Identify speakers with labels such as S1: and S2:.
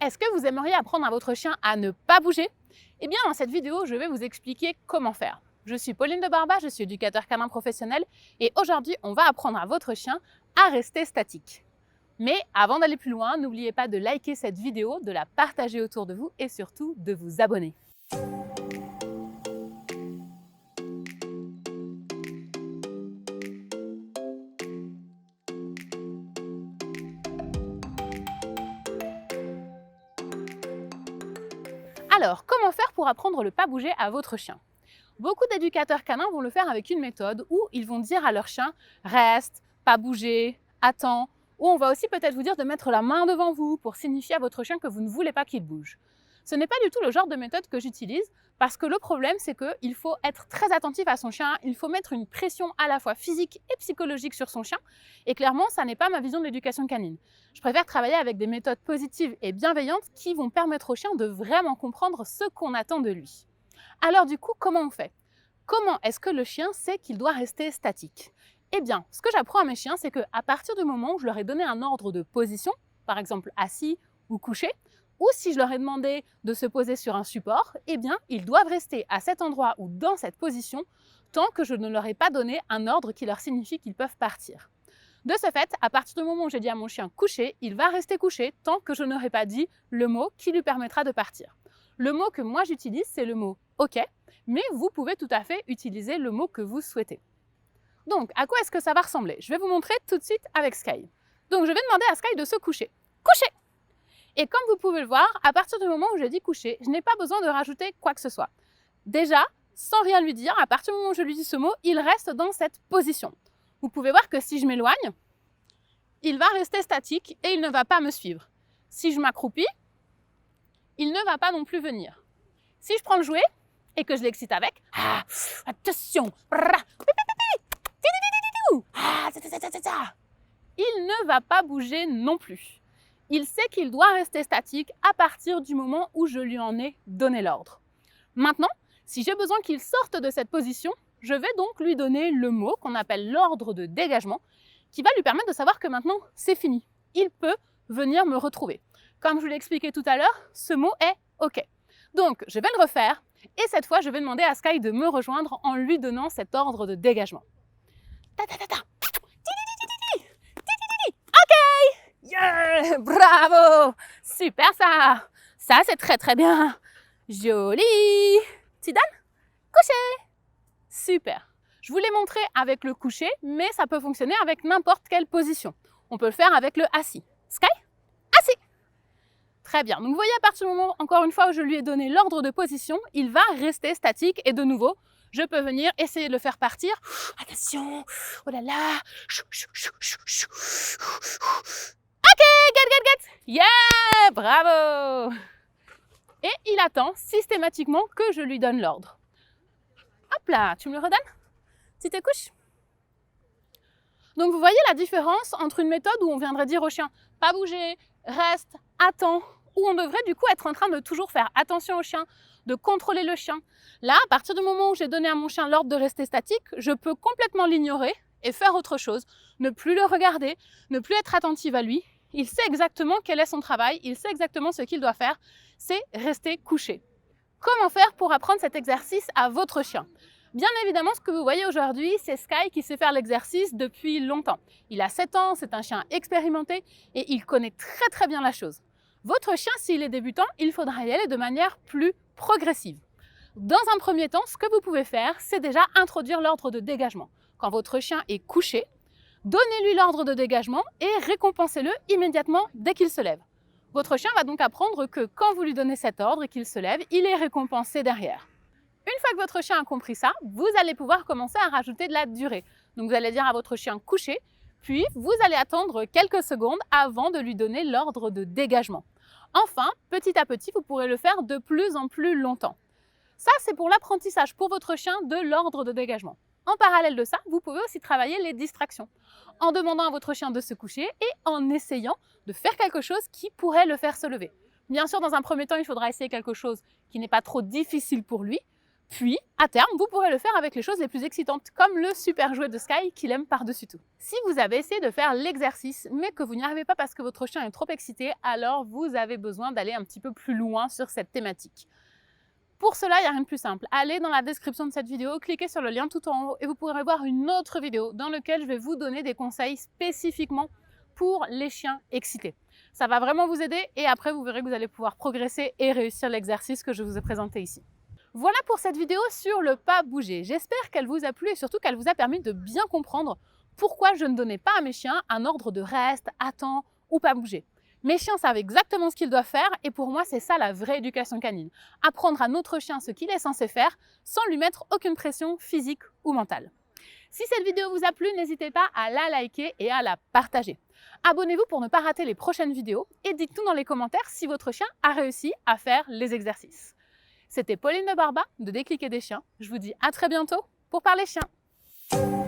S1: Est-ce que vous aimeriez apprendre à votre chien à ne pas bouger? Eh bien, dans cette vidéo, je vais vous expliquer comment faire. Je suis Pauline de Barba, je suis éducateur canin professionnel et aujourd'hui, on va apprendre à votre chien à rester statique. Mais avant d'aller plus loin, n'oubliez pas de liker cette vidéo, de la partager autour de vous et surtout de vous abonner. Alors, comment faire pour apprendre le pas bouger à votre chien? Beaucoup d'éducateurs canins vont le faire avec une méthode où ils vont dire à leur chien « reste, pas bouger, attends », ou on va aussi peut-être vous dire de mettre la main devant vous pour signifier à votre chien que vous ne voulez pas qu'il bouge. Ce n'est pas du tout le genre de méthode que j'utilise parce que le problème c'est qu'il faut être très attentif à son chien, il faut mettre une pression à la fois physique et psychologique sur son chien et clairement ça n'est pas ma vision de l'éducation canine. Je préfère travailler avec des méthodes positives et bienveillantes qui vont permettre au chien de vraiment comprendre ce qu'on attend de lui. Alors du coup, comment on fait? Comment est-ce que le chien sait qu'il doit rester statique? Eh bien, ce que j'apprends à mes chiens, c'est qu'à partir du moment où je leur ai donné un ordre de position, par exemple assis ou couché, ou si je leur ai demandé de se poser sur un support, eh bien, ils doivent rester à cet endroit ou dans cette position tant que je ne leur ai pas donné un ordre qui leur signifie qu'ils peuvent partir. De ce fait, à partir du moment où j'ai dit à mon chien couché, il va rester couché tant que je n'aurai pas dit le mot qui lui permettra de partir. Le mot que moi j'utilise, c'est le mot « OK », mais vous pouvez tout à fait utiliser le mot que vous souhaitez. Donc, à quoi est-ce que ça va ressembler? Je vais vous montrer tout de suite avec Sky. Donc, je vais demander à Sky de se coucher. Coucher! Et comme vous pouvez le voir, à partir du moment où j'ai dit coucher, je n'ai pas besoin de rajouter quoi que ce soit. Déjà, sans rien lui dire, à partir du moment où je lui dis ce mot, il reste dans cette position. Vous pouvez voir que si je m'éloigne, il va rester statique et il ne va pas me suivre. Si je m'accroupis, il ne va pas non plus venir. Si je prends le jouet et que je l'excite avec, attention, il ne va pas bouger non plus. Il sait qu'il doit rester statique à partir du moment où je lui en ai donné l'ordre. Maintenant, si j'ai besoin qu'il sorte de cette position, je vais donc lui donner le mot qu'on appelle l'ordre de dégagement, qui va lui permettre de savoir que maintenant, c'est fini. Il peut venir me retrouver. Comme je vous l'ai expliqué tout à l'heure, ce mot est OK. Donc, je vais le refaire et cette fois, je vais demander à Sky de me rejoindre en lui donnant cet ordre de dégagement. OK! Yeah! Bravo! Super ça! Ça, c'est très très bien. Joli! Tidane? Coucher! Super. Je vous l'ai montré avec le coucher, mais ça peut fonctionner avec n'importe quelle position. On peut le faire avec le assis. Sky? Assis! Très bien. Donc vous voyez, à partir du moment, encore une fois, où je lui ai donné l'ordre de position, il va rester statique et de nouveau, je peux venir essayer de le faire partir. Attention! Oh là là! OK! Get! Yeah! Bravo! Et il attend systématiquement que je lui donne l'ordre. Hop là! Tu me le redonnes? Tu te couches? Donc vous voyez la différence entre une méthode où on viendrait dire au chien « pas bouger, reste, attends », où on devrait du coup être en train de toujours faire attention au chien, de contrôler le chien. Là, à partir du moment où j'ai donné à mon chien l'ordre de rester statique, je peux complètement l'ignorer et faire autre chose, ne plus le regarder, ne plus être attentive à lui. Il sait exactement quel est son travail, il sait exactement ce qu'il doit faire, c'est rester couché. Comment faire pour apprendre cet exercice à votre chien? Bien évidemment, ce que vous voyez aujourd'hui, c'est Sky qui sait faire l'exercice depuis longtemps. Il a 7 ans, c'est un chien expérimenté et il connaît très très bien la chose. Votre chien, s'il est débutant, il faudra y aller de manière plus progressive. Dans un premier temps, ce que vous pouvez faire, c'est déjà introduire l'ordre de dégagement. Quand votre chien est couché, donnez-lui l'ordre de dégagement et récompensez-le immédiatement dès qu'il se lève. Votre chien va donc apprendre que quand vous lui donnez cet ordre et qu'il se lève, il est récompensé derrière. Une fois que votre chien a compris ça, vous allez pouvoir commencer à rajouter de la durée. Donc vous allez dire à votre chien couché, puis vous allez attendre quelques secondes avant de lui donner l'ordre de dégagement. Enfin, petit à petit, vous pourrez le faire de plus en plus longtemps. Ça, c'est pour l'apprentissage pour votre chien de l'ordre de dégagement. En parallèle de ça, vous pouvez aussi travailler les distractions, en demandant à votre chien de se coucher et en essayant de faire quelque chose qui pourrait le faire se lever. Bien sûr, dans un premier temps, il faudra essayer quelque chose qui n'est pas trop difficile pour lui. Puis, à terme, vous pourrez le faire avec les choses les plus excitantes, comme le super jouet de Sky qu'il aime par-dessus tout. Si vous avez essayé de faire l'exercice, mais que vous n'y arrivez pas parce que votre chien est trop excité, alors vous avez besoin d'aller un petit peu plus loin sur cette thématique. Pour cela, il n'y a rien de plus simple. Allez dans la description de cette vidéo, cliquez sur le lien tout en haut et vous pourrez voir une autre vidéo dans laquelle je vais vous donner des conseils spécifiquement pour les chiens excités. Ça va vraiment vous aider et après vous verrez que vous allez pouvoir progresser et réussir l'exercice que je vous ai présenté ici. Voilà pour cette vidéo sur le pas bouger. J'espère qu'elle vous a plu et surtout qu'elle vous a permis de bien comprendre pourquoi je ne donnais pas à mes chiens un ordre de reste, attends ou pas bouger. Mes chiens savent exactement ce qu'ils doivent faire et pour moi, c'est ça la vraie éducation canine. Apprendre à notre chien ce qu'il est censé faire sans lui mettre aucune pression physique ou mentale. Si cette vidéo vous a plu, n'hésitez pas à la liker et à la partager. Abonnez-vous pour ne pas rater les prochaines vidéos et dites-nous dans les commentaires si votre chien a réussi à faire les exercices. C'était Pauline de Barba de Décliquer des chiens. Je vous dis à très bientôt pour parler chiens.